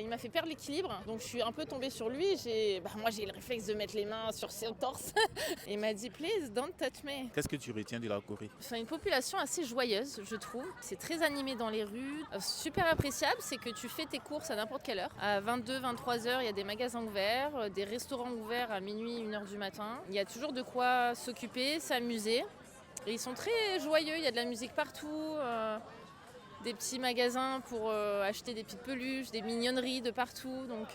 Il m'a fait perdre l'équilibre, donc je suis un peu tombée sur lui. Moi j'ai le réflexe de mettre les mains sur son torse. Et il m'a dit please don't touch me. Qu'est-ce que tu retiens de la Corée? C'est une population assez joyeuse, je trouve. C'est très animé dans les rues. Super appréciable, c'est que tu fais tes courses à n'importe quelle heure. À 22, 23 heures, il y a des magasins ouverts, des restaurants ouverts à minuit, 1 heure du matin. Il y a toujours de quoi s'occuper, s'amuser. Et ils sont très joyeux, il y a de la musique partout, des petits magasins pour acheter des petites peluches, des mignonneries de partout. Donc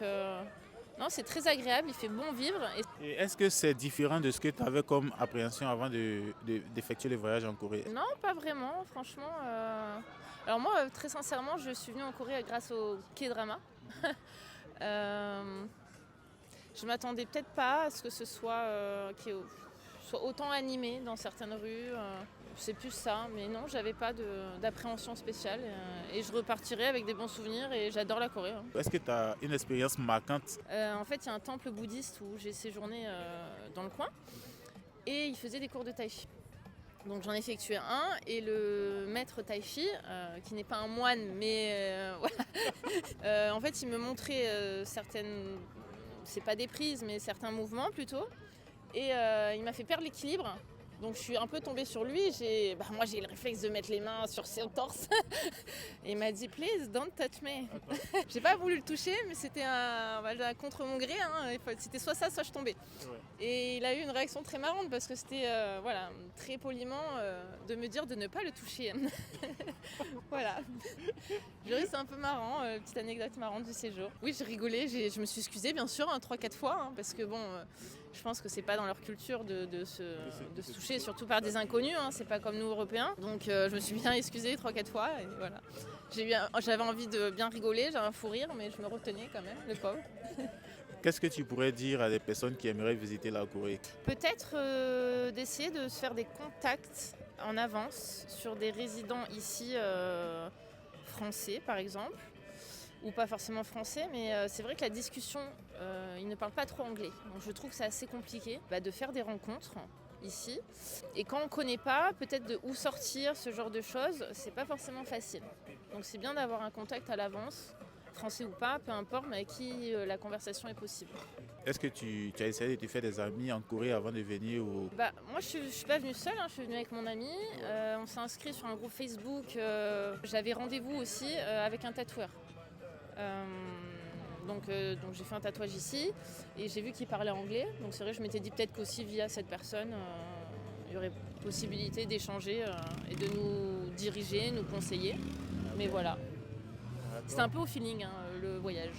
non, c'est très agréable, il fait bon vivre. Et est-ce que c'est différent de ce que tu avais comme appréhension avant d'effectuer le voyage en Corée? Non, pas vraiment, franchement. Alors moi, très sincèrement, je suis venue en Corée grâce au K-drama. Je m'attendais peut-être pas à ce que ce soit, soit autant animé dans certaines rues. C'est plus ça, mais non, j'avais pas d'appréhension spéciale. Et je repartirai avec des bons souvenirs et j'adore la Corée. Est-ce que tu as une expérience marquante? En fait, il y a un temple bouddhiste où j'ai séjourné dans le coin et il faisait des cours de tai chi. Donc j'en ai effectué un et le maître tai chi, qui n'est pas un moine, mais voilà. En fait, il me montrait certaines, c'est pas des prises, mais certains mouvements plutôt. Et il m'a fait perdre l'équilibre. Donc je suis un peu tombée sur lui. Moi j'ai le réflexe de mettre les mains sur son torse. Et il m'a dit please don't touch me. J'ai pas voulu le toucher, mais c'était contre mon gré. C'était soit ça, soit je tombais. Ouais. Et il a eu une réaction très marrante parce que c'était très poliment de me dire de ne pas le toucher. Voilà. Je dirais que c'est un peu marrant, petite anecdote marrante du séjour. Oui, j'ai rigolé, je me suis excusée bien sûr 3-4 fois parce que je pense que c'est pas dans leur culture de se toucher, surtout par des inconnus, c'est pas comme nous Européens. Donc je me suis bien excusée 3-4 fois et voilà. J'avais envie de bien rigoler, j'avais un fou rire, mais je me retenais quand même, le pauvre. Qu'est-ce que tu pourrais dire à des personnes qui aimeraient visiter la Corée? Peut-être d'essayer de se faire des contacts en avance sur des résidents ici français par exemple, ou pas forcément français, mais c'est vrai que la discussion, ils ne parlent pas trop anglais. Donc je trouve que c'est assez compliqué de faire des rencontres ici. Et quand on ne connaît pas, peut-être de où sortir, ce genre de choses, c'est pas forcément facile. Donc c'est bien d'avoir un contact à l'avance, français ou pas, peu importe, mais avec qui la conversation est possible. Est-ce que tu as essayé de te faire des amis en Corée avant de venir ou... Moi je suis pas venue seule, je suis venue avec mon ami. On s'est inscrit sur un groupe Facebook. J'avais rendez-vous aussi avec un tatoueur. Donc j'ai fait un tatouage ici et j'ai vu qu'il parlait anglais. Donc c'est vrai, je m'étais dit peut-être qu'aussi via cette personne, il y aurait possibilité d'échanger et de nous diriger, nous conseiller. Mais voilà. C'était un peu au feeling le voyage.